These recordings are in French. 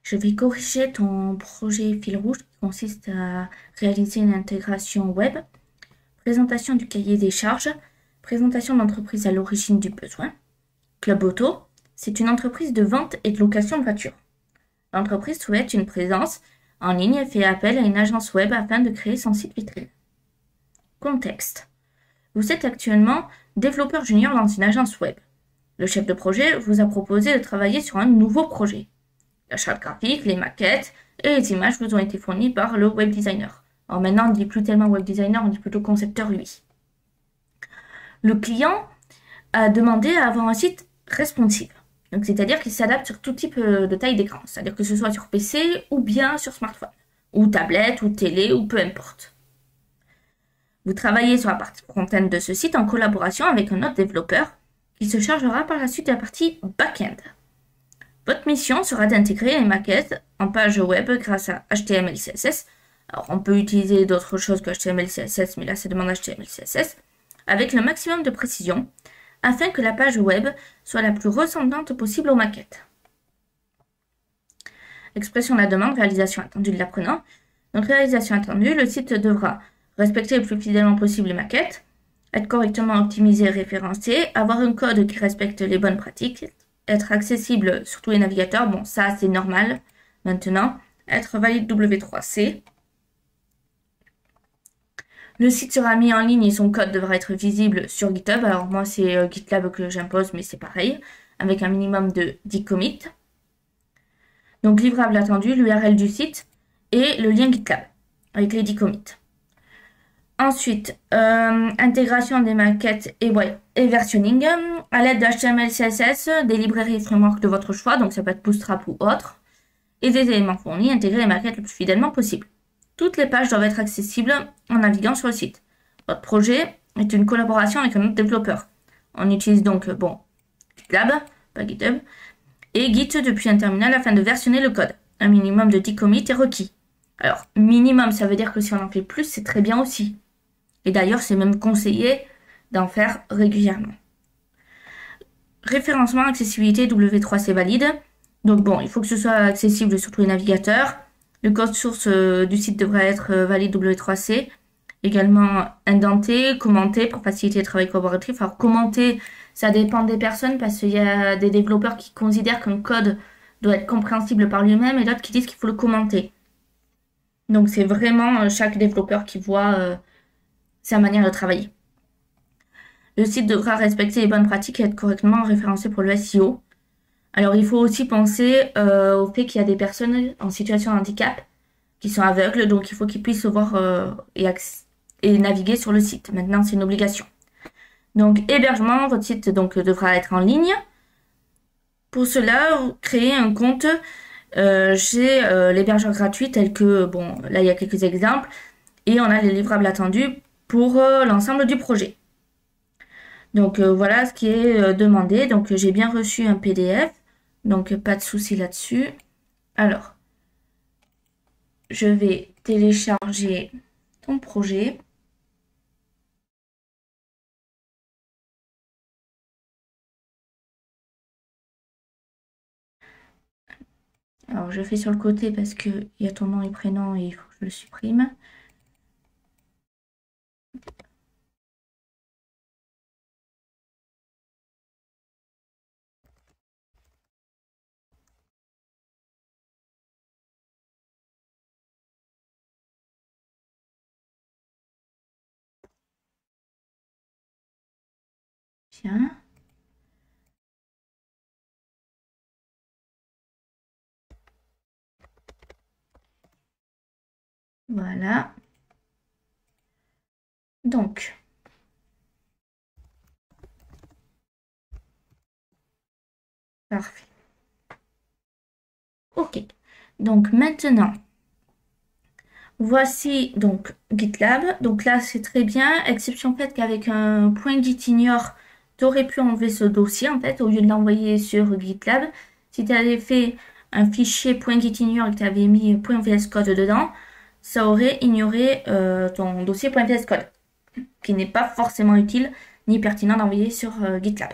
Je vais corriger ton projet fil rouge qui consiste à réaliser une intégration web, présentation du cahier des charges, présentation d'entreprise à l'origine du besoin. Club Auto, c'est une entreprise de vente et de location de voitures. L'entreprise souhaite une présence en ligne et fait appel à une agence web afin de créer son site vitrine. Contexte. Vous êtes actuellement développeur junior dans une agence web. Le chef de projet vous a proposé de travailler sur un nouveau projet. La charte graphique, les maquettes et les images vous ont été fournies par le web designer. Alors maintenant, on ne dit plus tellement web designer, on dit plutôt concepteur UI. Le client a demandé à avoir un site responsive. Donc, c'est-à-dire qu'il s'adapte sur tout type de taille d'écran. C'est-à-dire que ce soit sur PC ou bien sur smartphone, ou tablette, ou télé, ou peu importe. Vous travaillez sur la partie front-end de ce site en collaboration avec un autre développeur qui se chargera par la suite de la partie back-end. Votre mission sera d'intégrer les maquettes en page web grâce à HTML, CSS. Alors, on peut utiliser d'autres choses que HTML, CSS, mais là, ça demande HTML, CSS, avec le maximum de précision, afin que la page web soit la plus ressemblante possible aux maquettes. Expression de la demande, réalisation attendue de l'apprenant. Donc, réalisation attendue, le site devra respecter le plus fidèlement possible les maquettes, être correctement optimisé et référencé, avoir un code qui respecte les bonnes pratiques, être accessible sur tous les navigateurs, bon ça c'est normal maintenant, être valide W3C. Le site sera mis en ligne et son code devra être visible sur GitHub. Alors moi c'est GitLab que j'impose, mais c'est pareil, avec un minimum de 10 commits. Donc livrable attendu, l'URL du site et le lien GitLab avec les 10 commits. Ensuite, intégration des maquettes et versionning à l'aide de HTML, CSS, des librairies et frameworks de votre choix, donc ça peut être Bootstrap ou autre, et des éléments fournis, intégrer les maquettes le plus fidèlement possible. Toutes les pages doivent être accessibles en naviguant sur le site. Votre projet est une collaboration avec un autre développeur. On utilise donc, GitLab, pas GitHub, et Git depuis un terminal afin de versionner le code. Un minimum de 10 commits est requis. Alors, minimum, ça veut dire que si on en fait plus, c'est très bien aussi. Et d'ailleurs, c'est même conseillé d'en faire régulièrement. Référencement, accessibilité, W3C valide. Donc bon, il faut que ce soit accessible sur tous les navigateurs. Le code source du site devrait être valide W3C. Également indenté, commenté pour faciliter le travail collaboratif. Alors commenter, ça dépend des personnes parce qu'il y a des développeurs qui considèrent qu'un code doit être compréhensible par lui-même et d'autres qui disent qu'il faut le commenter. Donc c'est vraiment chaque développeur qui voit sa manière de travailler. Le site devra respecter les bonnes pratiques et être correctement référencé pour le SEO. Alors, il faut aussi penser au fait qu'il y a des personnes en situation de handicap qui sont aveugles, donc il faut qu'ils puissent voir et naviguer sur le site. Maintenant, c'est une obligation. Donc, hébergement, votre site devra être en ligne. Pour cela, vous créez un compte chez l'hébergeur gratuit, tel que, bon, là, il y a quelques exemples, et on a les livrables attendus pour l'ensemble du projet. Donc voilà ce qui est demandé. Donc j'ai bien reçu un PDF, donc pas de souci là-dessus. Alors, je vais télécharger ton projet. Alors je fais sur le côté parce qu'il y a ton nom et prénom et il faut que je le supprime. Tiens. Voilà. Donc, parfait. Ok. Donc maintenant, voici donc GitLab. Donc là, c'est très bien, exception faite qu'avec un point gitignore, tu aurais pu enlever ce dossier en fait, au lieu de l'envoyer sur GitLab. Si tu avais fait un fichier .gitignore et que tu avais mis .vscode dedans, ça aurait ignoré ton dossier .vscode, qui n'est pas forcément utile ni pertinent d'envoyer sur GitLab.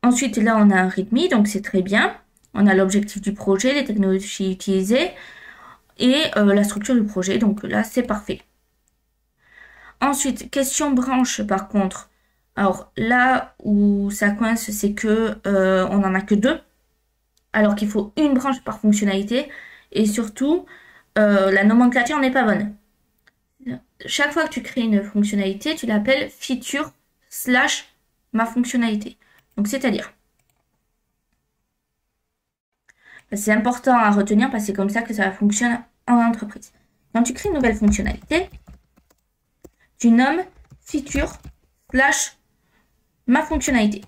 Ensuite, là, on a un README, donc c'est très bien. On a l'objectif du projet, les technologies utilisées et la structure du projet. Donc là, c'est parfait. Ensuite, question branche par contre. Alors là où ça coince, c'est que on n'en a que 2. Alors qu'il faut une branche par fonctionnalité. Et surtout, la nomenclature n'est pas bonne. Chaque fois que tu crées une fonctionnalité, tu l'appelles feature / ma fonctionnalité. Donc c'est-à-dire, c'est important à retenir parce que c'est comme ça que ça fonctionne en entreprise. Quand tu crées une nouvelle fonctionnalité, tu nommes feature / ma fonctionnalité.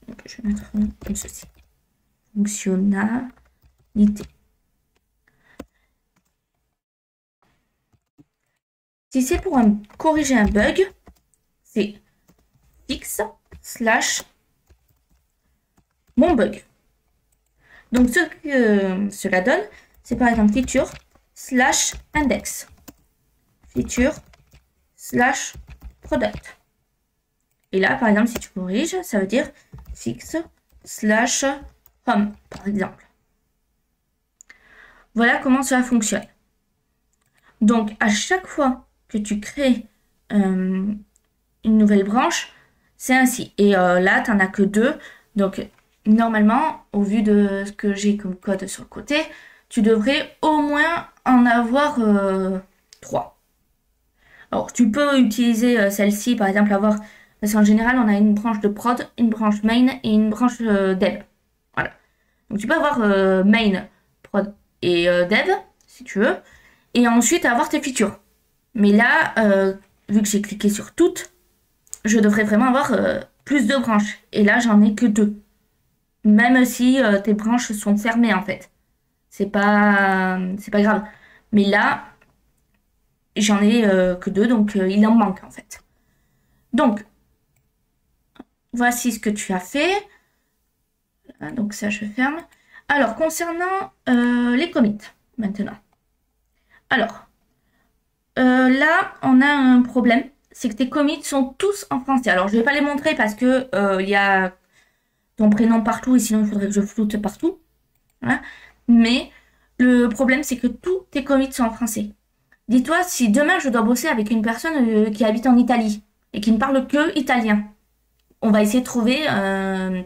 Donc, je vais mettre comme ceci. Fonctionnalité. Si c'est pour corriger un bug, c'est fix / mon bug. Donc ce que cela donne, c'est par exemple feature / index. Feature / product. Et là, par exemple, si tu corriges, ça veut dire fix / home, par exemple. Voilà comment cela fonctionne. Donc, à chaque fois que tu crées une nouvelle branche, c'est ainsi. Et là, tu n'en as que 2. Donc, normalement, au vu de ce que j'ai comme code sur le côté, tu devrais au moins en avoir 3. Alors, tu peux utiliser celle-ci, par exemple, parce qu'en général, on a une branche de prod, une branche main et une branche dev. Voilà. Donc, tu peux avoir main, prod et dev, si tu veux, et ensuite avoir tes features. Mais là, vu que j'ai cliqué sur toutes, je devrais vraiment avoir plus de branches. Et là, j'en ai que 2. Même si tes branches sont fermées, en fait. C'est pas grave. Mais là, j'en ai que 2, donc il en manque, en fait. Donc, voici ce que tu as fait. Donc ça, je ferme. Alors, concernant les commits, maintenant. Alors, là, on a un problème. C'est que tes commits sont tous en français. Alors, je ne vais pas les montrer parce que il y a ton prénom partout et sinon, il faudrait que je floute partout. Voilà. Mais le problème, c'est que tous tes commits sont en français. Dis-toi, si demain, je dois bosser avec une personne qui habite en Italie et qui ne parle que italien, on va essayer de trouver,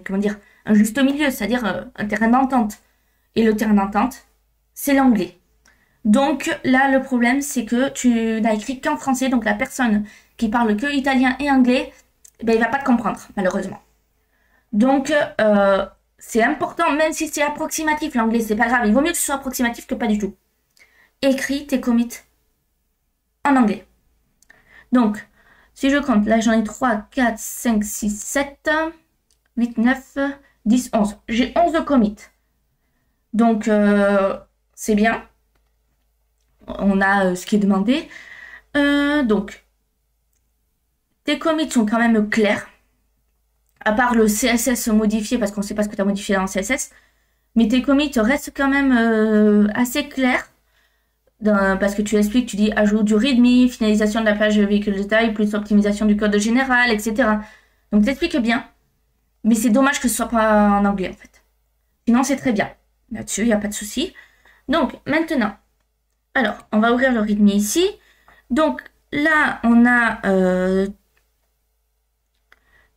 comment dire, un juste milieu, c'est-à-dire un terrain d'entente. Et le terrain d'entente, c'est l'anglais. Donc là, le problème, c'est que tu n'as écrit qu'en français. Donc la personne qui parle que italien et anglais, ben, il va pas te comprendre, malheureusement. Donc, c'est important, même si c'est approximatif, l'anglais, c'est pas grave. Il vaut mieux que ce soit approximatif que pas du tout. Écris tes commits en anglais. Donc, si je compte, là, j'en ai 3, 4, 5, 6, 7, 8, 9, 10, 11. J'ai 11 commits. Donc, c'est bien. On a ce qui est demandé. Donc, tes commits sont quand même clairs. À part le CSS modifié, parce qu'on ne sait pas ce que tu as modifié dans le CSS. Mais tes commits restent quand même assez clairs. Parce que tu expliques, tu dis ajout du readme, finalisation de la page véhicule détail, plus optimisation du code général, etc. Donc, tu expliques bien. Mais c'est dommage que ce soit pas en anglais, en fait. Sinon, c'est très bien. Là-dessus, il n'y a pas de souci. Donc, maintenant, alors, on va ouvrir le readme ici. Donc, là, on a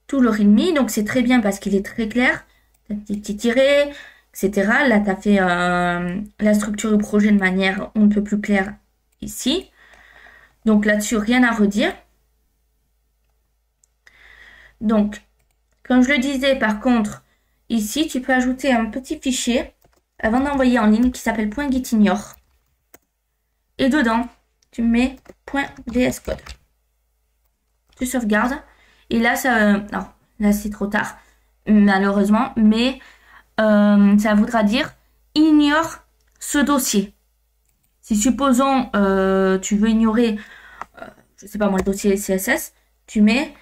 tout le readme. Donc, c'est très bien parce qu'il est très clair. T'as des petits tirés, etc. Là, tu as fait la structure du projet de manière on ne peut plus claire ici. Donc, là-dessus, rien à redire. Donc, comme je le disais, par contre, ici, tu peux ajouter un petit fichier avant d'envoyer en ligne qui s'appelle .gitignore. Et dedans, tu mets .vscode. Tu sauvegardes. Et là, non, là, c'est trop tard, malheureusement. Mais ça voudra dire ignore ce dossier. Si, supposons, tu veux ignorer, je sais pas moi, le dossier CSS, tu mets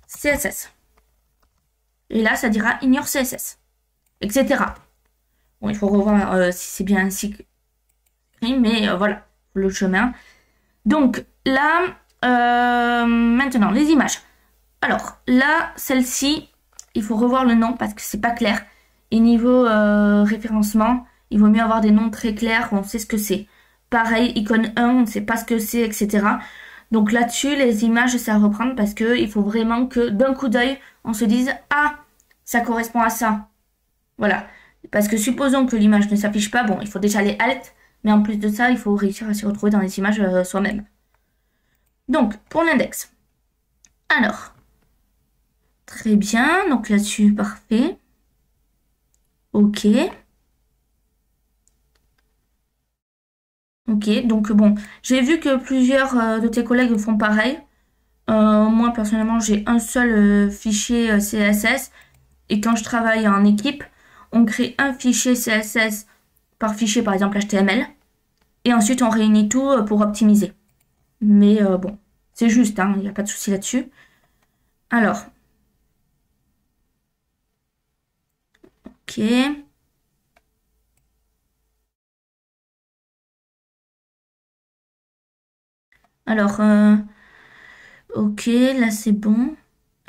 CSS. Et là, ça dira ignore CSS, etc. Bon, il faut revoir si c'est bien ainsi que... Mais voilà, le chemin. Donc, là, maintenant, les images. Alors, là, celle-ci, il faut revoir le nom parce que c'est pas clair. Et niveau référencement, il vaut mieux avoir des noms très clairs, on sait ce que c'est. Pareil, icône 1, on ne sait pas ce que c'est, etc. Donc là-dessus, les images, c'est à reprendre parce qu'il faut vraiment que d'un coup d'œil, on se dise « Ah, ça correspond à ça ». Voilà. Parce que supposons que l'image ne s'affiche pas, bon, il faut déjà les alt, mais en plus de ça, il faut réussir à s'y retrouver dans les images soi-même. Donc, pour l'index. Alors, très bien, donc là-dessus, parfait. Ok. Ok, donc bon, j'ai vu que plusieurs de tes collègues font pareil. Moi, personnellement, j'ai un seul fichier CSS. Et quand je travaille en équipe, on crée un fichier CSS par fichier, par exemple HTML. Et ensuite, on réunit tout pour optimiser. Mais bon, c'est juste, hein, il n'y a pas de souci là-dessus. Alors. Ok. Alors, ok, là c'est bon.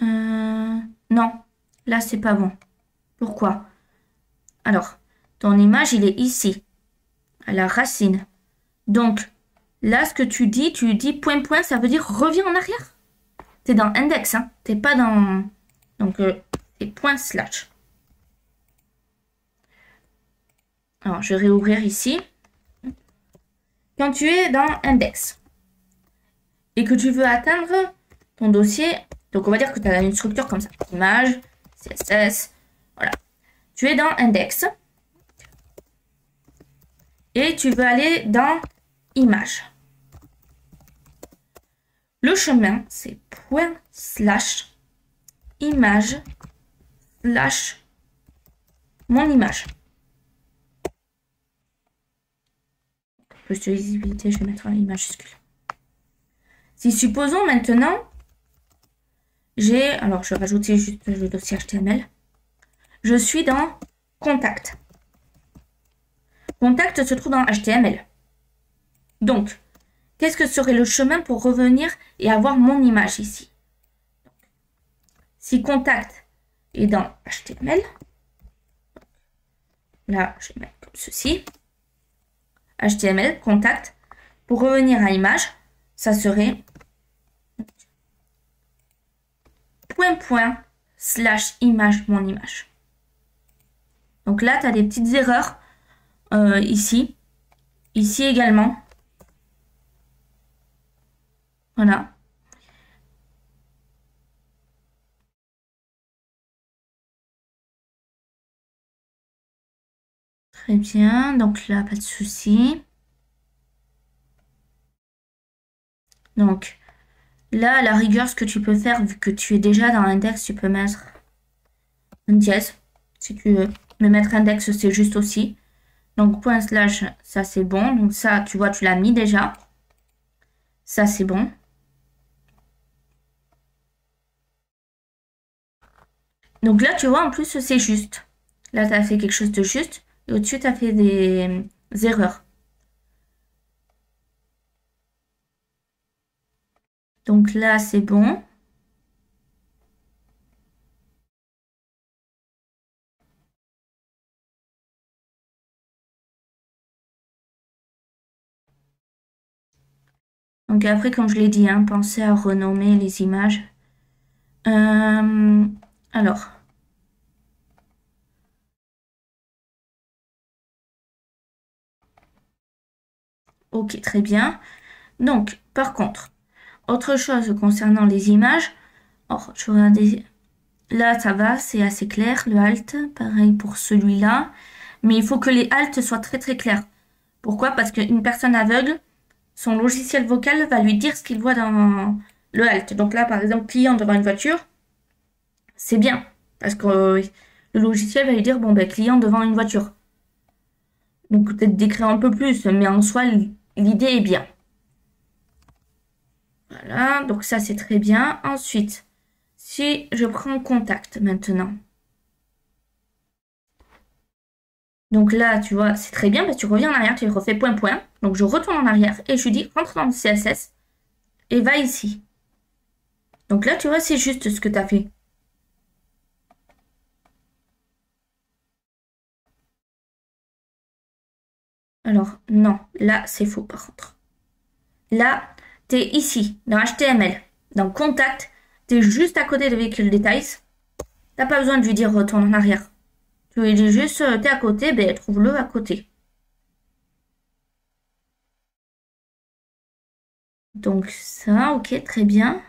Non, là c'est pas bon. Pourquoi? Alors, ton image, il est ici, à la racine. Donc, là, ce que tu dis point, point, ça veut dire reviens en arrière. T'es dans index, hein. T'es pas dans... Donc, c'est point slash. Alors, je vais réouvrir ici. Quand tu es dans index et que tu veux atteindre ton dossier, donc on va dire que tu as une structure comme ça. Image, CSS, voilà. Tu es dans index. Et tu veux aller dans image. Le chemin, c'est point slash image slash mon image. Plus de visibilité, je vais mettre une majuscule. Si supposons maintenant, alors je vais rajouter juste le dossier HTML. Je suis dans contact. Contact se trouve dans HTML. Donc, qu'est-ce que serait le chemin pour revenir et avoir mon image ici? Si contact est dans HTML, là, je vais mettre comme ceci. HTML, contact. Pour revenir à image, ça serait point, point, slash image, mon image. Donc là, tu as des petites erreurs ici. Ici également. Voilà. Très bien. Donc là, pas de souci. Donc là, à la rigueur, ce que tu peux faire, vu que tu es déjà dans l'index, tu peux mettre un dièse. Si tu veux. Mais mettre index, c'est juste aussi. Donc point slash, ça c'est bon. Donc ça, tu vois, tu l'as mis déjà. Ça c'est bon. Donc là, tu vois, en plus, c'est juste. Là, tu as fait quelque chose de juste. Et au-dessus, tu as fait des erreurs. Donc là, c'est bon. Donc après, comme je l'ai dit, hein, pensez à renommer les images. Alors. Ok, très bien. Donc, par contre, autre chose concernant les images. Or, je regarde là, ça va, c'est assez clair, le alt. Pareil pour celui-là. Mais il faut que les alt soient très très clairs. Pourquoi? Parce qu'une personne aveugle, son logiciel vocal va lui dire ce qu'il voit dans le alt. Donc là, par exemple, client devant une voiture, c'est bien. Parce que le logiciel va lui dire, bon, ben, client devant une voiture. Donc peut-être d'écrire un peu plus, mais en soi, l'idée est bien. Voilà, donc ça, c'est très bien. Ensuite, si je prends contact maintenant. Donc là, tu vois, c'est très bien parce que tu reviens en arrière, tu refais point, point. Donc je retourne en arrière et je lui dis, rentre dans le CSS et va ici. Donc là, tu vois, c'est juste ce que tu as fait. Alors, non, là, c'est faux par contre. Là, tu es ici, dans HTML, dans Contact, tu es juste à côté de Vehicle Details. T'as pas besoin de lui dire retourne en arrière. Tu lui dis juste, t'es à côté, ben trouve-le à côté. Donc ça, ok, très bien.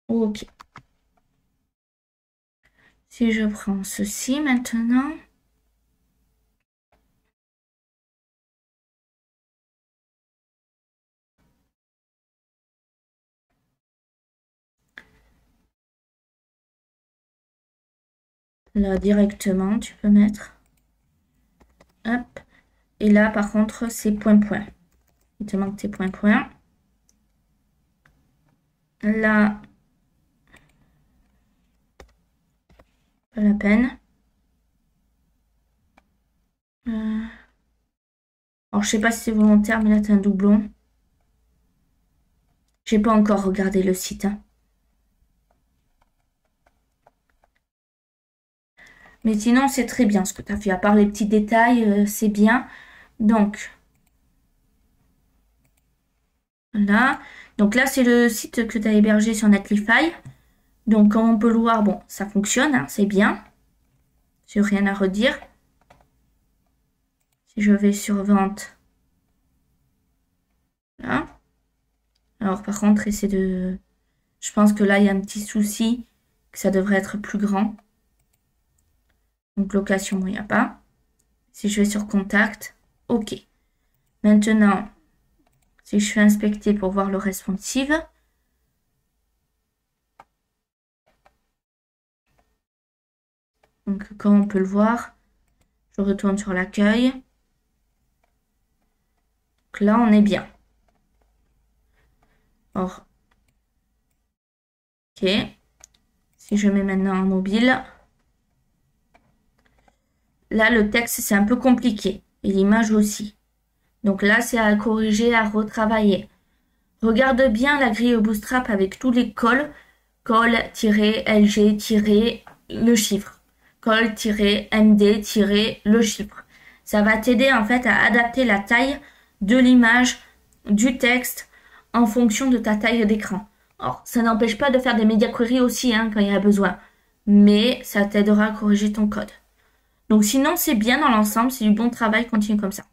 Ok. Si je prends ceci maintenant. Là, directement, tu peux mettre. Hop. Et là, par contre, c'est point. Il te manque tes points. Là, pas la peine. Alors, je sais pas si c'est volontaire, mais là, t'as un doublon. J'ai pas encore regardé le site, hein. Mais sinon, c'est très bien ce que tu as fait. À part les petits détails, c'est bien. Donc, là. Donc là, c'est le site que tu as hébergé sur Netlify. Donc, comme on peut le voir, bon, ça fonctionne, hein, c'est bien. J'ai rien à redire. Si je vais sur vente. Là. Alors, par contre, essayer de... Je pense que là, il y a un petit souci, que ça devrait être plus grand. Donc, location, il n'y a pas. Si je vais sur contact, OK. Maintenant, si je fais inspecter pour voir le responsive, donc comme on peut le voir, je retourne sur l'accueil. Donc là, on est bien. Or, OK. Si je mets maintenant en mobile, là, le texte, c'est un peu compliqué. Et l'image aussi. Donc là, c'est à corriger, à retravailler. Regarde bien la grille Bootstrap avec tous les cols. Col-LG- le chiffre. Col-MD- le chiffre. Ça va t'aider en fait à adapter la taille de l'image, du texte, en fonction de ta taille d'écran. Alors, ça n'empêche pas de faire des media queries aussi hein, quand il y a besoin. Mais ça t'aidera à corriger ton code. Donc sinon, c'est bien dans l'ensemble, c'est du bon travail, continue comme ça.